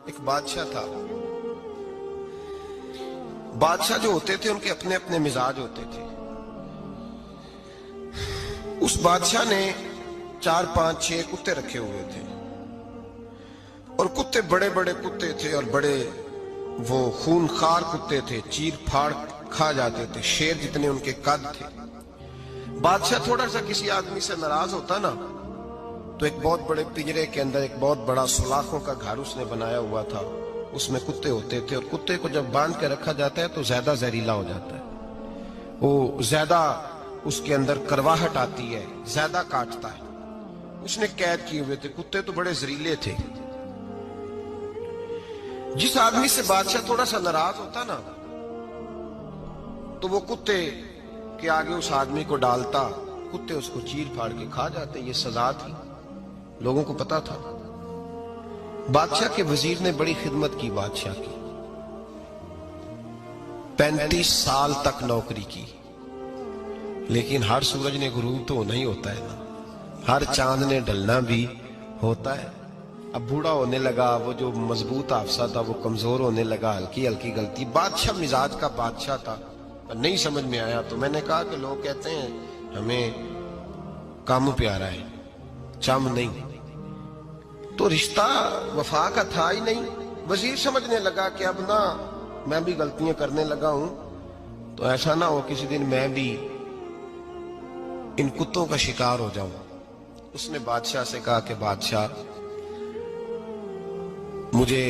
ایک بادشاہ تھا. بادشاہ جو ہوتے تھے ان کے اپنے اپنے مزاج ہوتے تھے. اس بادشاہ نے 4 5 6 کتے رکھے ہوئے تھے اور کتے بڑے بڑے کتے تھے اور بڑے وہ خونخوار کتے تھے, چیر پھاڑ کھا جاتے تھے, شیر جتنے ان کے قد تھے. بادشاہ تھوڑا سا کسی آدمی سے ناراض ہوتا نا تو ایک بہت بڑے پنجرے کے اندر ایک بہت بڑا سلاخوں کا گھر اس نے بنایا ہوا تھا. اس میں کتے ہوتے تھے اور کتے کو جب باندھ کے رکھا جاتا ہے تو زیادہ زہریلا ہو جاتا ہے, وہ زیادہ اس کے اندر کرواہٹ آتی ہے, زیادہ کاٹتا ہے. اس نے قید کیے ہوئے تھے. کتے تو بڑے زہریلے تھے. جس آدمی سے بادشاہ تھوڑا سا ناراض ہوتا نا تو وہ کتے کے آگے اس آدمی کو ڈالتا, کتے اس کو چیر پھاڑ کے کھا جاتے. یہ سزا تھی, لوگوں کو پتا تھا. بادشاہ کے وزیر نے بڑی خدمت کی بادشاہ کی, 35 سال تک نوکری کی. لیکن ہر سورج نے غروب تو ہونا ہی ہوتا ہے نا, ہر چاند نے ڈھلنا بھی ہوتا ہے. اب بوڑھا ہونے لگا, وہ جو مضبوط حافظہ تھا وہ کمزور ہونے لگا, ہلکی ہلکی غلطی. بادشاہ مزاج کا بادشاہ تھا, نہیں سمجھ میں آیا تو میں نے کہا کہ لوگ کہتے ہیں ہمیں کام پیارا ہے, چم نہیں. تو رشتہ وفا کا تھا ہی نہیں. وزیر سمجھنے لگا کہ اب نہ میں بھی غلطیاں کرنے لگا ہوں تو ایسا نہ ہو کسی دن میں بھی ان کتوں کا شکار ہو جاؤں. اس نے بادشاہ سے کہا کہ بادشاہ مجھے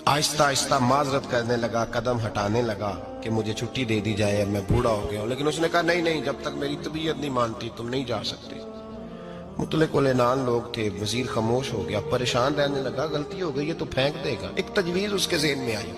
آہستہ آہستہ معذرت کرنے لگا, قدم ہٹانے لگا کہ مجھے چھٹی دے دی جائے, اب میں بوڑھا ہو گیا ہوں. لیکن اس نے کہا نہیں نہیں, جب تک میری طبیعت نہیں مانتی تم نہیں جا سکتے. مطلق العنان لوگ تھے. وزیر خاموش ہو گیا, پریشان رہنے لگا. غلطی ہو گئی ہے تو پھینک دے گا. ایک تجویز اس کے ذہن میں آئی.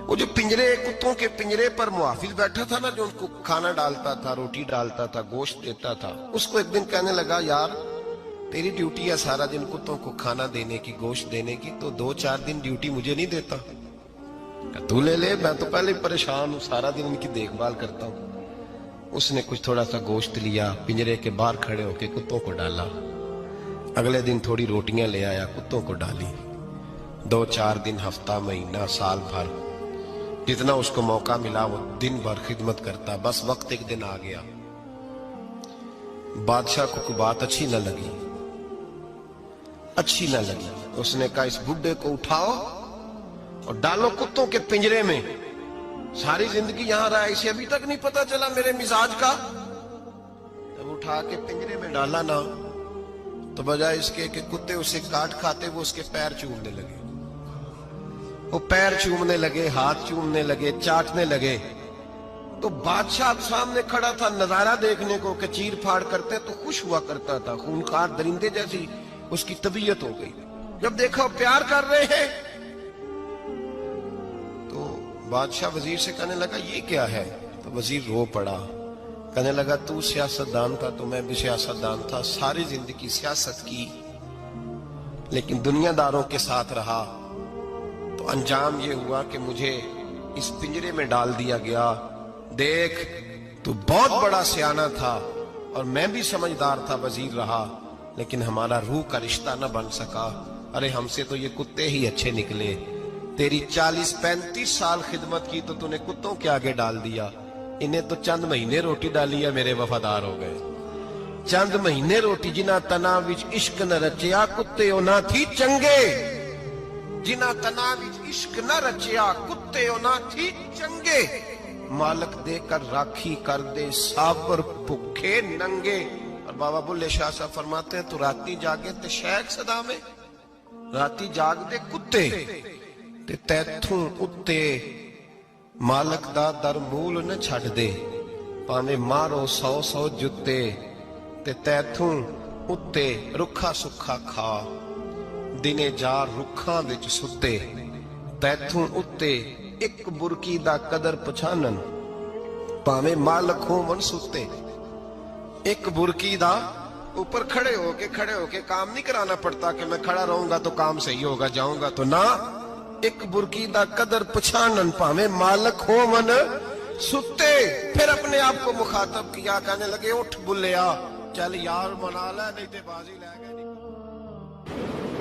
وہ جو پنجرے, کتوں کے پنجرے پر محافظ بیٹھا تھا نا, جو ان کو کھانا ڈالتا تھا, روٹی ڈالتا تھا, گوشت دیتا تھا, اس کو ایک دن کہنے لگا یار تیری ڈیوٹی ہے سارا دن کتوں کو کھانا دینے کی, گوشت دینے کی, تو 2 4 دن ڈیوٹی مجھے نہیں دیتا؟ تو لے لے, میں تو پہلے پریشان ہوں, سارا دن ان کی دیکھ بھال کرتا ہوں. اس نے کچھ تھوڑا سا گوشت لیا, پنجرے کے باہر کھڑے ہو کے کتوں کو ڈالا. اگلے دن تھوڑی روٹیاں لے آیا, کتوں کو ڈالی. 2 4 دن, ہفتہ, مہینہ, سال بھر, جتنا اس کو موقع ملا وہ دن بھر خدمت کرتا. بس وقت ایک دن آ گیا, بادشاہ کو کوئی بات اچھی نہ لگی. اس نے کہا اس بڈھے کو اٹھاؤ اور ڈالو کتوں کے پنجرے میں. ساری زندگی یہاں رہا, اسے ابھی تک نہیں پتا چلا میرے مزاج کا. جب اٹھا کے پنجرے میں ڈالا نا تو بجائے اس کے کہ کتے اسے کاٹ کھاتے, وہ اس کے پیر چومنے لگے. وہ پیر چومنے لگے, ہاتھ چومنے لگے, چاٹنے لگے. تو بادشاہ اب سامنے کھڑا تھا نظارہ دیکھنے کو کہ چیر پھاڑ کرتے تو خوش ہوا کرتا تھا, خونخوار درندے جیسی اس کی طبیعت ہو گئی. جب دیکھا پیار کر رہے ہیں تو بادشاہ وزیر سے کہنے لگا یہ کیا ہے؟ تو وزیر رو پڑا, کہنے لگا تو سیاستدان تھا تو میں بھی سیاستدان تھا, ساری زندگی سیاست کی لیکن دنیا داروں کے ساتھ رہا تو انجام یہ ہوا کہ مجھے اس پنجرے میں ڈال دیا گیا. دیکھ تو بہت بڑا سیانہ تھا اور میں بھی سمجھدار تھا, وزیر رہا, لیکن ہمارا روح کا رشتہ نہ بن سکا. ارے ہم سے تو یہ کتے ہی اچھے نکلے. تیری 40 35 سال خدمت کی تو تو نے کتوں کے آگے ڈال دیا. انہیں تو چند مہینے روٹی ڈالی ہے, میرے وفادار ہو گئے. چند مہینے روٹی, جنہ تنا وچ عشق نہ رچیا کتے او نہ تھی چنگے. جنہ تنا وچ عشق نہ رچیا کتے او نہ تھی چنگے. مالک دے کر راکھی کر دے سابر بھکھے ننگے. اور بابا بلے شاہ صاحب فرماتے ہیں تو راتی جاگے تے شیخ صدا میں, راتی جاگ دے کتے تے تیتھوں اتے مالک دا در مول نہ چھڑ دے. پاویں مارو 100 جتے تے تیتھوں اتے رکھا سکھا کھا. دنے جار رکھاں وچ ستے تیتھوں اتے ایک برکی دا قدر پچھانن. پاویں مالک ہون ستے, ایک برکی دا اوپر کھڑے ہو کے کام نہیں کرانا پڑتا کہ میں کھڑا رہوں گا تو کام صحیح ہوگا, جاؤں گا تو نہ. ایک برکی دا قدر پچھانن پاویں مالک ہون ستے. پھر اپنے آپ کو مخاطب کیا, کہنے لگے اٹھ بلیا, چل یار منا لے نہیں تے بازی لے گئے.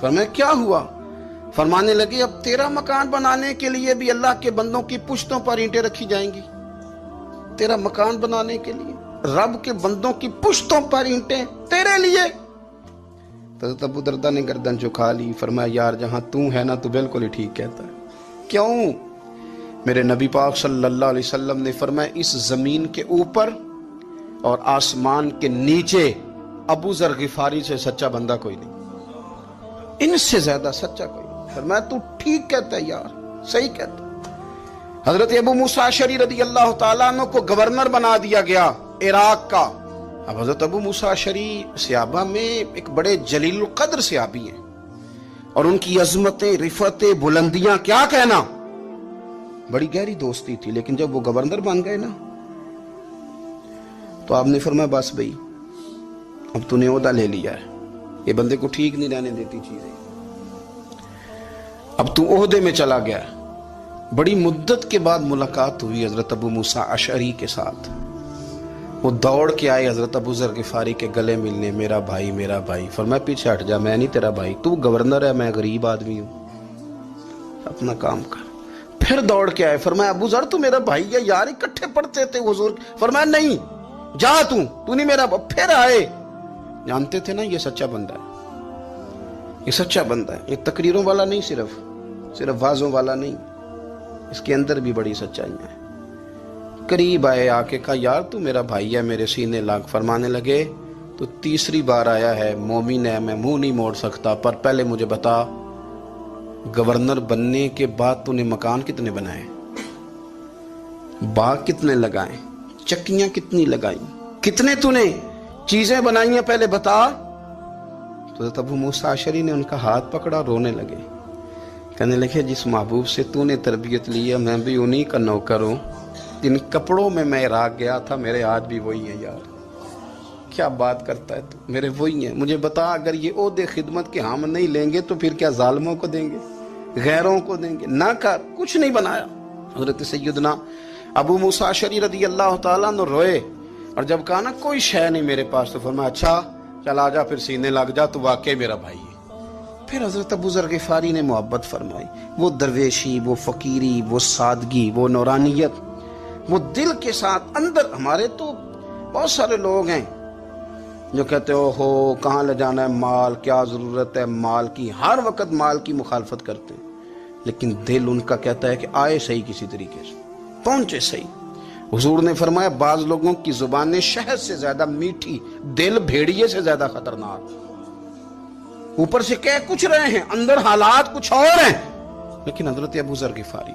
فرمایا کیا ہوا؟ فرمانے لگے اب تیرا مکان بنانے کے لیے بھی اللہ کے بندوں کی پشتوں پر اینٹیں رکھی جائیں گی. تیرا مکان بنانے کے لیے رب کے بندوں کی پشتوں پر اینٹیں تیرے لیے. حضرت ابو دردہ نے گردن جھکا لی. فرمایا یار جہاں تو ہے نا تو بالکل ہی ٹھیک کہتا ہے. کیوں؟ میرے نبی پاک صلی اللہ علیہ وسلم نے فرمایا اس زمین کے اوپر اور آسمان کے نیچے ابو ذر غفاری سے سچا بندہ کوئی نہیں, ان سے زیادہ سچا کوئی نہیں. فرمایا تو ٹھیک کہتا ہے یار, صحیح کہتا ہے. حضرت ابو موسیٰ اشعری رضی اللہ تعالیٰ عنہ کو گورنر بنا دیا گیا عراق کا. اب حضرت ابو موسیٰ اشعری صحابہ میں ایک بڑے جلیل القدر صحابی ہیں, اور ان کی عظمتیں, رفعتیں, بلندیاں کیا کہنا, بڑی گہری دوستی تھی. لیکن جب وہ گورنر بن گئے نا تو آپ نے فرمایا بس بھئی اب تو نے عہدہ لے لیا ہے, یہ بندے کو ٹھیک نہیں رہنے دیتی چیزیں, اب تو عہدے میں چلا گیا. بڑی مدت کے بعد ملاقات ہوئی حضرت ابو موسیٰ اشعری کے ساتھ. وہ دوڑ کے آئے حضرت ابو ذر غفاری کے گلے ملنے, میرا بھائی میرا بھائی. فرمایا پیچھے ہٹ جا, میں نہیں تیرا بھائی, تو گورنر ہے, میں غریب آدمی ہوں, اپنا کام کر. پھر دوڑ کے آئے. فرمایا ابو ذر تو میرا بھائی ہے یار, اکٹھے پڑھتے تھے حضور. فرمایا نہیں جا, تو نہیں میرا. پھر آئے. جانتے تھے نا یہ سچا بندہ ہے, یہ سچا بندہ ہے, یہ تقریروں والا نہیں, صرف وعظوں والا نہیں, اس کے اندر بھی بڑی سچائیاں ہیں. قریب آئے, آ کے کہا یار تو میرا بھائی ہے, میرے سینے لاگ. فرمانے لگے تو تیسری بار آیا ہے, مومن ہے, میں منہ نہیں موڑ سکتا, پر پہلے مجھے بتا گورنر بننے کے بعد تو نے مکان کتنے بنائے, باغ کتنے لگائے, چکیاں کتنی لگائیں, کتنے تو نے چیزیں بنائی ہیں, پہلے بتا. تو ابو موسیٰ اشعری نے ان کا ہاتھ پکڑا, رونے لگے. کہنے لگے جس محبوب سے تو نے تربیت لی ہے میں بھی انہی کا نوکر ہوں, جن کپڑوں میں میں عراق گیا تھا میرے آج بھی وہی ہیں. یار کیا بات کرتا ہے تو, میرے وہی ہیں. مجھے بتا اگر یہ عہدے خدمت کے ہم نہیں لیں گے تو پھر کیا ظالموں کو دیں گے, غیروں کو دیں گے؟ نہ کر, کچھ نہیں بنایا. حضرت سیدنا ابو موسیٰ اشعری رضی اللہ تعالیٰ عنہ روئے, اور جب کہا نا کوئی شے نہیں میرے پاس, تو فرمایا اچھا چل آ جا, پھر سینے لگ جا, تو واقعی میرا بھائی ہے. پھر حضرت ابو ذر غفاری نے محبت فرمائی. وہ درویشی, وہ فقیری, وہ سادگی, وہ نورانیت, وہ دل کے ساتھ اندر. ہمارے تو بہت سارے لوگ ہیں جو کہتے ہو کہاں لے جانا ہے مال, کیا ضرورت ہے مال کی, ہر وقت مال کی مخالفت کرتے ہیں, لیکن دل ان کا کہتا ہے کہ آئے صحیح, کسی طریقے سے پہنچے صحیح. حضور نے فرمایا بعض لوگوں کی زبانیں شہد سے زیادہ میٹھی, دل بھیڑیے سے زیادہ خطرناک. اوپر سے کہہ کچھ رہے ہیں, اندر حالات کچھ اور ہیں. لیکن حضرت ابو ذر غفاری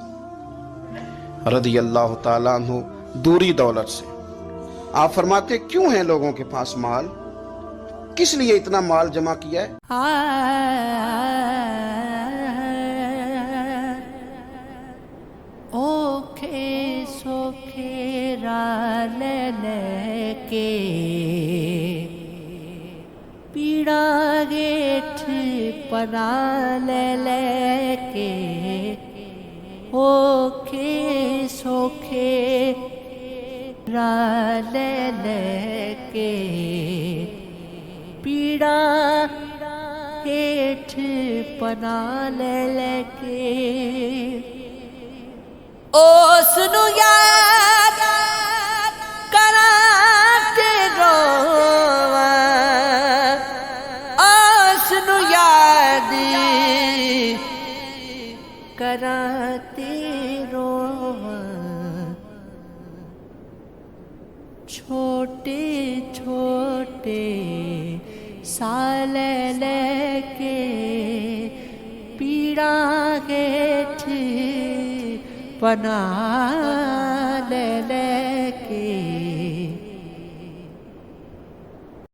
رضی اللہ تعالیٰ عنہ دوری دولت سے, آپ فرماتے کیوں ہیں لوگوں کے پاس مال, کس لیے اتنا مال جمع کیا ہے؟ اوکھے سوکھے راہ لے لے کے پیڑا گیٹھ پناہ لے لے کے, اوکھے سوکھے راہ لے لے کے پیڑا گیٹھ پناہ لے لے کے. اس نو یاد کراتے روواں, اس نو یاد کراتے روواں, چھوٹے چھوٹے سال لے کے پیڑا گیٹھ پناہ لے لے